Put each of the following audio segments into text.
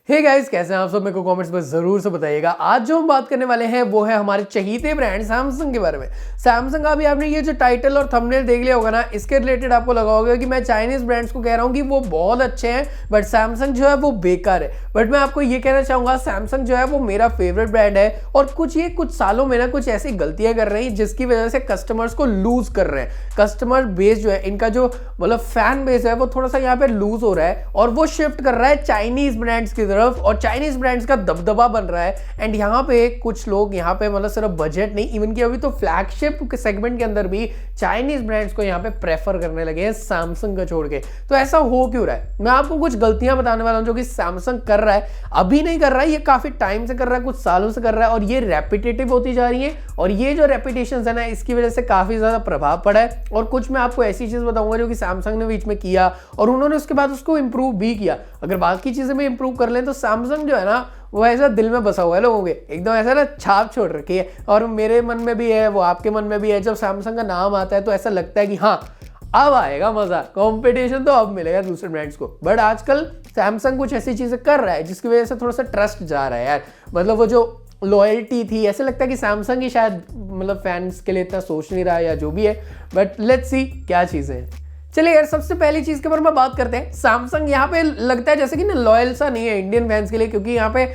Hey guys, कैसे हैं आप सब? मेरे को कमेंट्स में जरूर से बताइएगा। आज जो हम बात करने वाले हैं वो है हमारे चहीते ब्रांड सैमसंग के बारे में। सैमसंग का भी आपने ये जो टाइटल और थंबनेल देख लिया होगा ना, इसके रिलेटेड आपको लगा होगा कि मैं चाइनीज ब्रांड्स को कह रहा हूँ कि वो बहुत अच्छे हैं बट सैमसंग जो है वो बेकार है। बट मैं आपको ये कहना चाहूंगा, सैमसंग जो है वो मेरा फेवरेट ब्रांड है और कुछ सालों में ना कुछ ऐसी गलतियां कर रही हैं जिसकी वजह से कस्टमर्स को लूज कर रहे हैं। कस्टमर बेस जो है इनका, जो मतलब फैन बेस है, वो थोड़ा सा यहाँ पे लूज हो रहा है और वो शिफ्ट कर रहा है चाइनीज ब्रांड्स की तरफ और चाइनीज ब्रांड्स का दबदबा बन रहा है। एंड यहाँ पे कुछ लोग यहाँ पे मतलब सिर्फ बजट नहीं, इवन कि अभी तो फ्लैगशिप के सेगमेंट के अंदर भी चाइनीज ब्रांड्स को यहाँ पे प्रेफर करने लगे हैं सैमसंग का छोड़ के। तो ऐसा हो क्यों रहा है? मैं आपको कुछ गलतियां बताने वाला हूं जो कि सैमसंग कर रहा है। अभी नहीं कर रहा है, ये काफी टाइम से कर रहा है, कुछ सालों से कर रहा है और ये रेपिटेटिव होती जा रही है और ये जो रेपिटेशन है ना, इसकी वजह से काफी ज्यादा प्रभाव पड़ा है। और कुछ मैं आपको ऐसी चीज बताऊंगा जो कि सैमसंग ने बीच में किया और उन्होंने उसके बाद उसको इंप्रूव भी किया। अगर बाकी चीजें में इंप्रूव कर लें तो सैमसंग जो है ना, वो ऐसा दिल में बसा हुआ है लोगों के, एकदम ऐसा ना छाप छोड़ रखी है। और मेरे मन में भी है, वो आपके मन में भी है। जब सैमसंग का नाम आता है तो ऐसा लगता है कि हाँ, अब आएगा मजा, कंपटीशन तो अब मिलेगा दूसरे ब्रांड्स को। बट आजकल सैमसंग कुछ ऐसी चीजें कर रहा है जिसकी वजह से थोड़ा सा ट्रस्ट जा रहा है यार। मतलब वो जो लॉयल्टी थी, ऐसे लगता है कि सैमसंग ही शायद मतलब फैंस के लिए इतना सोच नहीं रहा है या जो भी है। बट लेट्स सी क्या चीजें हैं। चलिए यार, सबसे पहली चीज के बारे में बात करते हैं। सैमसंग यहाँ पे लगता है जैसे कि ना लॉयल सा नहीं है इंडियन फैंस के लिए, क्योंकि यहाँ पे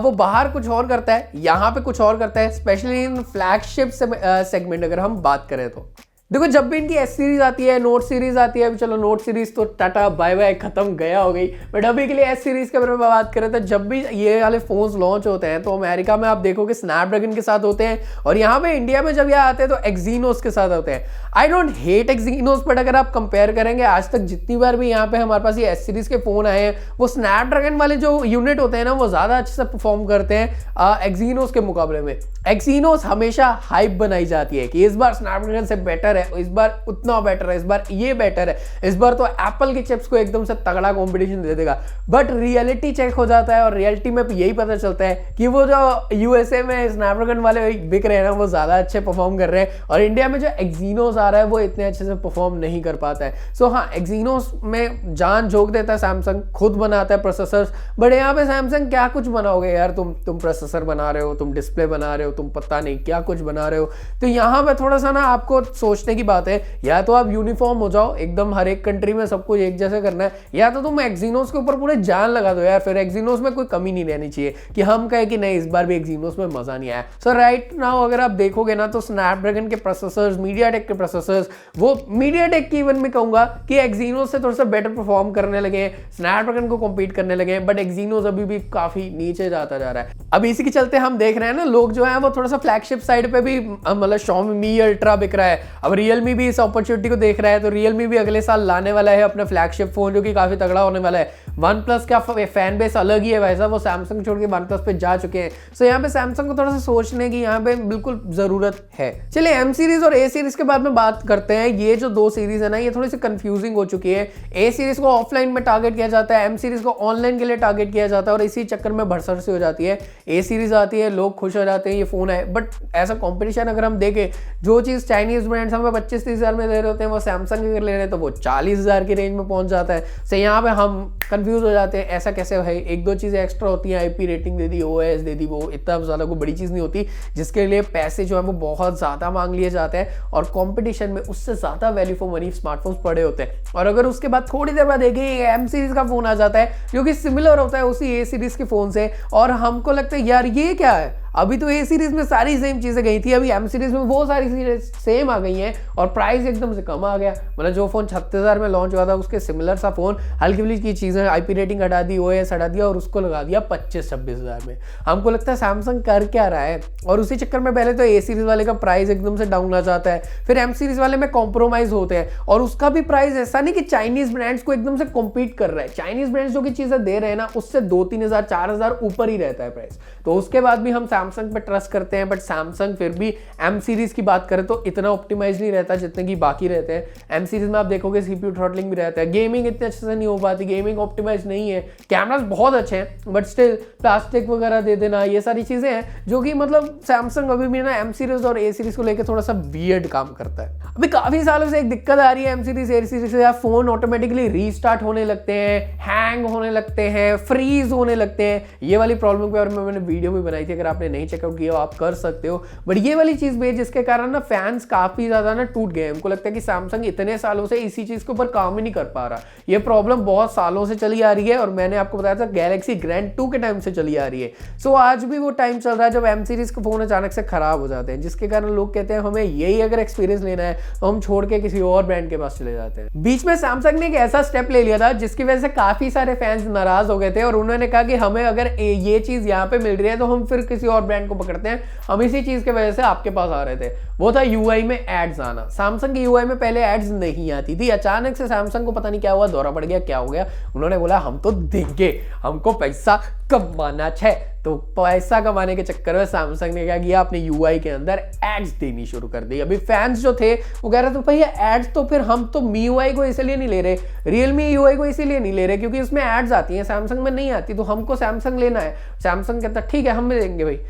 वो बाहर कुछ और करता है, यहाँ पे कुछ और करता है, स्पेशली इन फ्लैगशिप सेगमेंट अगर हम बात करें तो। देखो, जब भी इनकी एस सीरीज आती है, नोट सीरीज आती है, चलो नोट सीरीज तो टाटा बाय बाय खत्म गया हो गई, बट अभी के लिए एस सीरीज के बारे में बात करें तो जब भी ये वाले फोन्स लॉन्च होते हैं तो अमेरिका में आप देखोगे स्नैपड्रैगन के साथ होते हैं और यहाँ पे इंडिया में जब ये आते हैं तो एक्जीनोस के साथ होते हैं। I don't hate Exynos, but अगर आप कंपेयर करेंगे आज तक जितनी बार भी यहाँ पे हमारे पास ये एस सीरीज के फोन आए हैं, वो स्नैपड्रैगन वाले जो यूनिट होते हैं ना, वो ज्यादा अच्छे से परफॉर्म करते हैं एक्जीनोस के मुकाबले में। एक्जीनोस हमेशा हाइप बनाई जाती है कि इस बार स्नैपड्रैगन से बेटर है, इस बार उतना बेटर है, इस बार ये बेटर है, इस बार तो एप्पल के चिप्स को एकदम से तगड़ा कंपटीशन दे देगा। बट रियलिटी चेक हो जाता है और रियलिटी में यही पता चलता है कि वो जो यूएसए में स्नैपड्रैगन वाले बिक रहे हैं ना, वो ज्यादा अच्छे परफॉर्म कर रहे हैं और इंडिया में जो एक्जीनोस आ रहा है वो इतने अच्छे से परफॉर्म नहीं कर पाता है। सो हाँ, एक्जीनोस में जान झोंक देता है सैमसंग, खुद बनाता है प्रोसेसर। बट यहाँ पे सैमसंग क्या कुछ बनाओगे यार, तुम प्रोसेसर बना रहे हो, तुम डिस्प्ले बना रहे हो, तुम पता नहीं क्या कुछ बना रहे हो। तो यहाँ पे थोड़ा सा ना आपको सोचने की बात है, या तो आप यूनिफॉर्म हो जाओ, एकदम हर एक कंट्री में सब कुछ एक जैसे करना है, या तो तुम एक्जीनोस के ऊपर पूरे जान लगा दो यार। फिर एक्जीनोस में कोई कमी नहीं रहनी चाहिए कि हम कहे कि नहीं इस बार भी एक्जीनोस में मजा नहीं आया। सो राइट नाउ अगर आप देखोगे ना तो स्नैपड्रैगन के प्रोसेसर्स, मीडियाटेक के प्रोसेसर्स, वो मीडियाटेक की इवन मैं कहूंगा कि एक्जीनोस से थोड़ा सा बेटर परफॉर्म करने लगे, स्नैपड्रैगन को कम्पीट करने लगे। बट एक्जीनोस अभी भी काफी नीचे जाता जा रहा है। अब इसी के चलते हम देख रहे हैं ना, लोग जो है वो थोड़ा सा फ्लैगशिप साइड पे भी, मतलब Xiaomi अल्ट्रा बिक रहा है, अब रियलमी भी इस अपॉर्चुनिटी को देख रहा है। तो रियलमी भी अगले साल लाने वाला है अपना फ्लैगशिप फोन जो कि काफी तगड़ा होने वाला है। वन प्लस का फैन बेस अलग ही है वैसा, वो सैमसंग छोड़ के वन प्लस पे जा चुके हैं। सो यहाँ पे सैमसंग को थोड़ा सा सोचने की यहाँ पे बिल्कुल जरूरत है। चलिए एम सीरीज और ए सीरीज के बारे में बात करते हैं। ये जो दो सीरीज है ना, ये थोड़ी सी कंफ्यूजिंग हो चुकी है। ए सीरीज को ऑफलाइन में टारगेट किया जाता है, एम सीरीज को ऑनलाइन के लिए टारगेट किया जाता है और इसी चक्कर में भरसर से हो जाती है। ए सीरीज आती है, लोग खुश हो जाते हैं ये फोन है, बट ऐसा कॉम्पिटिशन अगर हम देखें, जो चीज चाइनीज ब्रांड्स हमें 25-30 हजार में दे रहे होते हैं, वो सैमसंग अगर ले रहे हैं तो वो 40 हजार की रेंज में पहुंच जाता है। से यहाँ पे हम कंफ्यूज हो जाते हैं, ऐसा कैसे है? एक दो चीजें एक्स्ट्रा होती हैं, आईपी रेटिंग दे दी, ओएस दे दी, वो इतना ज्यादा कोई बड़ी चीज नहीं होती जिसके लिए पैसे जो है वो बहुत ज्यादा मांग लिए जाते हैं और कंपटीशन में उससे ज्यादा वैल्यू फॉर मनी स्मार्टफोन्स पड़े होते हैं। और अगर उसके बाद थोड़ी देर बाद देखिए एम सीरीज का फोन आ जाता है जो कि सिमिलर होता है उसी ए सीरीज के फोन से, और हमको लगता है यार ये क्या है, अभी तो ए सीरीज में सारी सेम चीजें गई थी, अभी एम सीरीज में वो सारी चीजें सेम आ गई हैं और प्राइस एकदम से कम आ गया। मतलब जो फोन 36,000 में लॉन्च हुआ था उसके सिमिलर सा फोन, हल्की फुल्की की चीजें, आईपी रेटिंग हटा दी, ओएस हटा दिया और उसको लगा दिया 25-26 हजार में। हमको लगता है सैमसंग कर क्या रहा है, और उसी चक्कर में पहले तो ए सीरीज वाले का प्राइस एकदम से डाउन आ जाता है, फिर एम सीरीज वाले में कॉम्प्रोमाइज होते हैं और उसका भी प्राइस ऐसा नहीं कि चाइनीज ब्रांड्स को एकदम से कॉम्पीट कर रहा है। चाइनीज ब्रांड्स जो की चीजें दे रहे हैं ना, उससे 2-3 हजार 4 हजार ऊपर ही रहता है प्राइस। तो उसके बाद भी हम सैमसंग पे ट्रस्ट करते हैं, बट सैमसंग फिर भी एम सीरीज की बात करें तो इतना ऑप्टिमाइज नहीं रहता जितने की बाकी रहते हैं। एम सीरीज में आप देखोगे CPU थ्रॉटलिंग भी रहता है, गेमिंग इतने अच्छे से नहीं हो पाती, गेमिंग ऑप्टिमाइज नहीं है, कैमरास बहुत अच्छे हैं बट स्टिल प्लास्टिक वगैरह दे देना, ये सारी चीजें हैं जो कि मतलब सैमसंग अभी भी ना एम सीरीज और ए सीरीज को लेकर थोड़ा सा वियर्ड काम करता है। अभी काफी सालों से एक दिक्कत आ रही है एम सीरीज ए सीरीज से, फोन ऑटोमेटिकली रीस्टार्ट होने लगते हैं, हैंग होने लगते हैं, फ्रीज होने लगते हैं। ये वाली प्रॉब्लम के बारे में मैंने वीडियो भी बनाई थी, अगर आपने नहीं चेकआउट किया आप कर सकते हो। बट ये वाली चीज भी है जिसके कारण ना फैंस काफी ज्यादा ना टूट गए। उनको लगता है कि सैमसंग इतने सालों से इसी चीज के ऊपर काम ही नहीं कर पा रहा। ये प्रॉब्लम बहुत सालों से चली आ रही है और मैंने आपको बताया था गैलेक्सी ग्रैंड 2 के टाइम से चली आ रही है। सो आज भी वो टाइम चल रहा है जब एम सीरीज के फोन अचानक से खराब हो जाते हैं, जिसके कारण लोग कहते हैं हमें यही अगर एक्सपीरियंस लेना है तो हम छोड़ के किसी और ब्रांड के पास चले जाते हैं। बीच में सैमसंग ने एक ऐसा स्टेप ले लिया था जिसकी वजह से काफी सारे फैंस नाराज हो गए थे और उन्होंने कहा कि हमें अगर ये चीज यहाँ पे मिल रही है तो हम फिर किसी और ब्रांड को पकड़ते हैं, हम इसी चीज की वजह से आपके पास आ रहे थे। वो था यूआई में एड्स आना। सैमसंग की यूआई में पहले एड्स नहीं आती थी, अचानक से सैमसंग को पता नहीं क्या हुआ, दौरा पड़ गया, क्या हो गया, उन्होंने बोला हम तो देंगे, हमको पैसा कमाना है। तो पैसा कमाने के चक्कर में सैमसंग ने क्या किया, अपने यूआई के अंदर एड्स देनी शुरू कर दी। अभी फैंस जो थे वो कह रहे थे भैया एड्स तो फिर हम तो MIUI को इसलिए नहीं ले रहे, Realme UI को इसीलिए नहीं ले रहे क्योंकि इसमें एड्स आती हैं, सैमसंग में नहीं आती, तो हमको सैमसंग लेना है। सैमसंग कहता ठीक है हम भी देंगे भाई,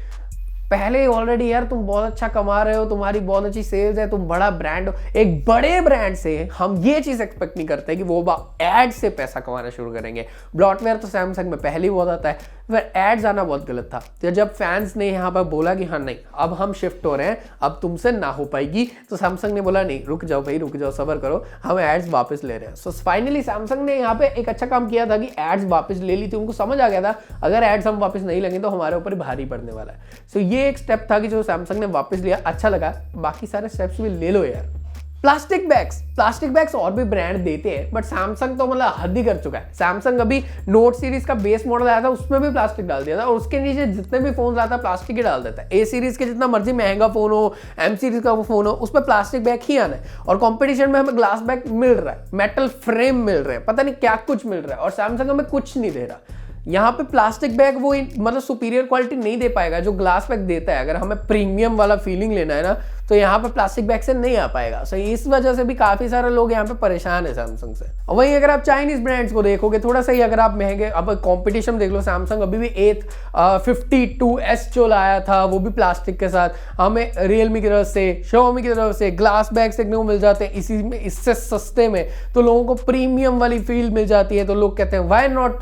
पहले ऑलरेडी यार तुम बहुत अच्छा कमा रहे हो, तुम्हारी बहुत अच्छी सेल्स है, तुम बड़ा ब्रांड हो, एक बड़े ब्रांड से हम ये चीज एक्सपेक्ट नहीं करते कि वो एड से पैसा कमाना शुरू करेंगे। ब्लॉटवेयर तो सैमसंग में पहले ही बहुत आता है, फिर एड्स आना बहुत गलत था। तो जब फैंस ने यहाँ पर बोला कि हाँ नहीं अब हम शिफ्ट हो रहे हैं, अब तुमसे ना हो पाएगी, तो सैमसंग ने बोला नहीं रुक जाओ भाई, रुक जाओ, सब्र करो, हम एड्स वापस ले रहे हैं। सो फाइनली सैमसंग ने यहाँ पे एक अच्छा काम किया था कि एड्स वापस ले ली थी। उनको समझ आ गया था अगर एड्स हम वापस नहीं लेंगे तो हमारे ऊपर भारी पड़ने वाला है। सो ये एक स्टेप था कि जो सैमसंग ने वापस लिया, अच्छा लगा। बाकी सारे स्टेप्स भी ले लो यार। प्लास्टिक बैग्स और भी ब्रांड देते हैं बट सैमसंग तो मतलब हद ही कर चुका है। सैमसंग अभी नोट सीरीज का बेस मॉडल आया था उसमें भी प्लास्टिक डाल दिया था और उसके नीचे जितने भी फोन आता है प्लास्टिक ही डाल देता है। ए सीरीज के जितना मर्जी महंगा फोन हो, एम सीरीज का फोन हो, उसमें प्लास्टिक बैग ही आना है। और कंपटीशन में हमें ग्लास बैग मिल रहा है, मेटल फ्रेम मिल रहे हैं, पता नहीं क्या कुछ मिल रहा है और सैमसंग हमें कुछ नहीं दे रहा। यहाँ पे प्लास्टिक बैग वो मतलब सुपीरियर क्वालिटी नहीं दे पाएगा जो ग्लास बैग देता है। अगर हमें प्रीमियम वाला फीलिंग लेना है ना तो यहाँ पे प्लास्टिक बैग से नहीं आ पाएगा। सो इस वजह से भी काफी सारे लोग यहाँ पे परेशान है सैमसंग से। और वहीं अगर आप चाइनीज ब्रांड्स को देखोगे थोड़ा सा ही, अगर आप महंगे, अब कंपटीशन देख लो, सैमसंग अभी भी 852S जो लाया था वो भी प्लास्टिक के साथ। हमें रियलमी की तरफ से, Xiaomi की तरफ से ग्लास बैग देखने को मिल जाते हैं इसी में, इससे सस्ते में, तो लोगों को प्रीमियम वाली फील मिल जाती है। तो लोग कहते हैं why not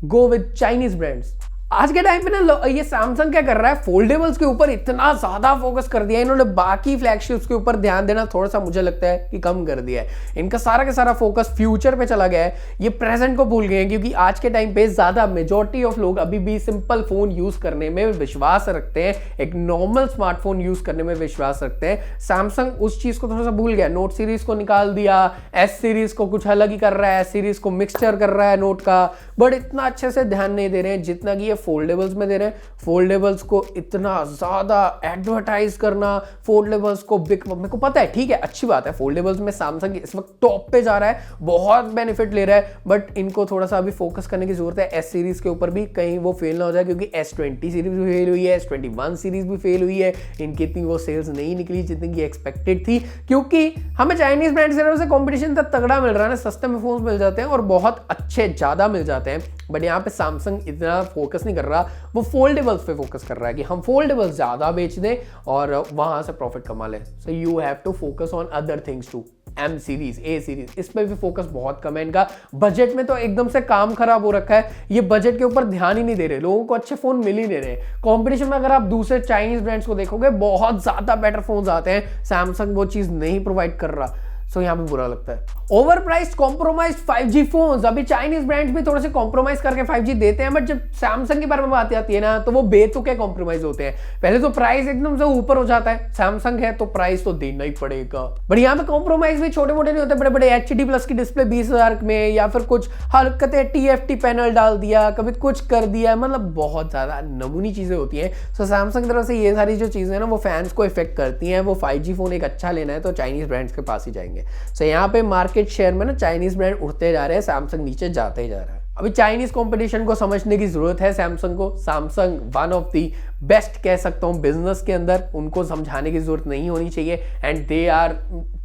go with Chinese brands. आज के टाइम पे ना ये सैमसंग क्या कर रहा है, फोल्डेबल्स के ऊपर इतना ज्यादा फोकस कर दिया है इन्होंने, बाकी फ्लैगशिप्स के ऊपर ध्यान देना थोड़ा सा मुझे लगता है कि कम कर दिया है। इनका सारा का सारा फोकस फ्यूचर पे चला गया है, ये प्रेजेंट को भूल गए हैं। क्योंकि आज के टाइम पे ज्यादा मेजॉरिटी ऑफ लोग अभी भी सिंपल फोन यूज करने में विश्वास रखते हैं, एक नॉर्मल स्मार्टफोन यूज करने में विश्वास रखते हैं। सैमसंग उस चीज को थोड़ा सा भूल गया, नोट सीरीज को निकाल दिया, एस सीरीज को कुछ अलग ही कर रहा है, एस सीरीज को मिक्सचर कर रहा है नोट का, बट इतना अच्छे से ध्यान नहीं दे रहे हैं जितना कि ये फोल्डेबल्स में दे रहे हैं। फोल्डेबल्स को इतना ज्यादा एडवर्टाइज करना, फोल्डेबल्स को मेरे को पता है, ठीक है अच्छी बात है, फोल्डेबल्स में सैमसंग इस वक्त टॉप पे जा रहा है, बहुत बेनिफिट ले रहा है, बट इनको थोड़ा सा अभी फोकस करने की जरूरत है एस सीरीज के ऊपर भी, कहीं वो फेल ना हो जाए। क्योंकि S20 सीरीज भी फेल हुई है, S21 सीरीज भी फेल हुई है, इनकी इतनी वो सेल्स नहीं निकली जितनी की एक्सपेक्टेड थी। क्योंकि हमें चाइनीज ब्रांड से कॉम्पिटिशन तक तगड़ा मिल रहा है ना, सस्ते में फोन मिल जाते हैं और बहुत अच्छे ज्यादा मिल जाते हैं, बट यहाँ पे सैमसंग इतना फोकस नहीं कर रहा, वो फोल्डेबल्स पे फोकस कर रहा है कि हम फोल्डेबल्स ज्यादा बेच दें और वहां से प्रॉफिट कमा लें। So you have to focus on other things too. M series, A series, इस पे भी फोकस बहुत कम है इनका। बजट में तो एकदम से काम खराब हो रखा है, ये बजट के ऊपर ध्यान ही नहीं दे रहे, लोगों को अच्छे फोन मिल ही नहीं रहे। कंपटीशन में अगर आप दूसरे चाइनीज ब्रांड्स को देखोगे बहुत ज्यादा बेटर फोन आते हैं, सैमसंग वो चीज नहीं प्रोवाइड कर रहा। सो यहाँ पे बुरा लगता है। Over priced compromised 5G phones, अभी चाइनीज ब्रांड्स भी थोड़े से कॉम्प्रोमाइज करके 5G देते हैं, बट जब सैमसंग के बारे में बात आती है ना तो वो बेतुके कॉम्प्रोमाइज होते हैं। पहले तो प्राइस एकदम से ऊपर हो जाता है, सैमसंग है तो प्राइस तो देना ही पड़ेगा, बट यहाँ पे कॉम्प्रोमाइज भी छोटे मोटे नहीं होते, बड़े बड़े HD प्लस की डिस्प्ले 20,000 में, या फिर कुछ हरकतें TFT पैनल डाल दिया, कभी कुछ कर दिया, मतलब बहुत ज्यादा नमूनी चीजें होती हैं। सो सैमसंग की तरफ से ये सारी जो चीजें ना वो फैंस को इफेक्ट करती हैं। वो 5G फोन एक अच्छा लेना है तो चाइनीज ब्रांड्स के पास ही जाएंगे। सो यहाँ पे मार्केट शेयर में ना चाइनीज ब्रांड उठते जा रहे हैं, सैमसंग नीचे जाते ही जा रहा है। अभी चाइनीज कंपटीशन को समझने की जरूरत है सैमसंग को। Samsung one of the best कह सकता हूं बिजनेस के अंदर, उनको समझाने की जरूरत नहीं होनी चाहिए। And they are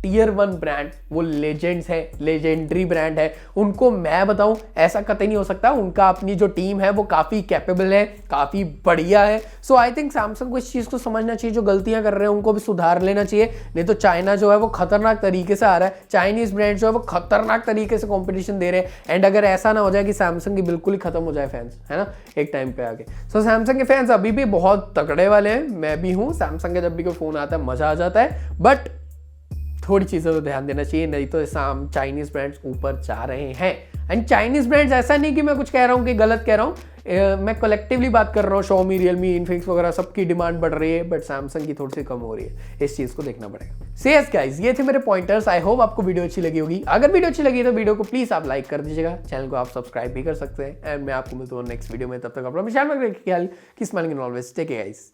tier 1 brand, वो लेजेंड्स है, लेजेंडरी ब्रांड है। उनको मैं बताऊं ऐसा कतई नहीं हो सकता, उनका अपनी जो टीम है वो काफी कैपेबल है, काफी बढ़िया है। सो आई थिंक सैमसंग को इस चीज को समझना चाहिए, जो गलतियां कर रहे हैं उनको भी सुधार लेना चाहिए। नहीं तो चाइना जो है वो खतरनाक तरीके से आ रहा है, चाइनीज ब्रांड जो है वो खतरनाक तरीके से कॉम्पिटिशन दे रहे हैं। एंड अगर ऐसा ना हो जाए कि सैमसंग की बिल्कुल ही खत्म हो जाए फैंस, है ना, एक टाइम पे आके। सो सैमसंग के फैंस अभी भी बहुत तगड़े वाले हैं, मैं भी हूं। सैमसंग का जब भी कोई फोन आता है मजा आ जाता है, बट थोड़ी चीज़ों पर ध्यान देना चाहिए, नहीं तो चाइनीज ब्रांड्स ऊपर जा रहे हैं। एंड चाइनीज ब्रांड्स ऐसा नहीं कि मैं कुछ कह रहा हूँ कि गलत कह रहा हूँ, मैं कलेक्टिवली बात कर रहा हूँ। Xiaomi, Realme, Infinix वगैरह सबकी डिमांड बढ़ रही है, बट सैमसंग की थोड़ी सी कम हो रही है। इस चीज़ को देखना पड़ेगा। सो यस गाइस, ये थे मेरे पॉइंटर्स। आई होप आपको वीडियो अच्छी लगी होगी। अगर वीडियो अच्छी लगी तो वीडियो को प्लीज़ आप लाइक कर दीजिएगा, चैनल को आप सब्सक्राइब भी कर सकते हैं। एंड मैं आपको मिलता हूँ नेक्स्ट वीडियो में, तब तक अपना ख्याल रखिए कि smiling and always take care guys.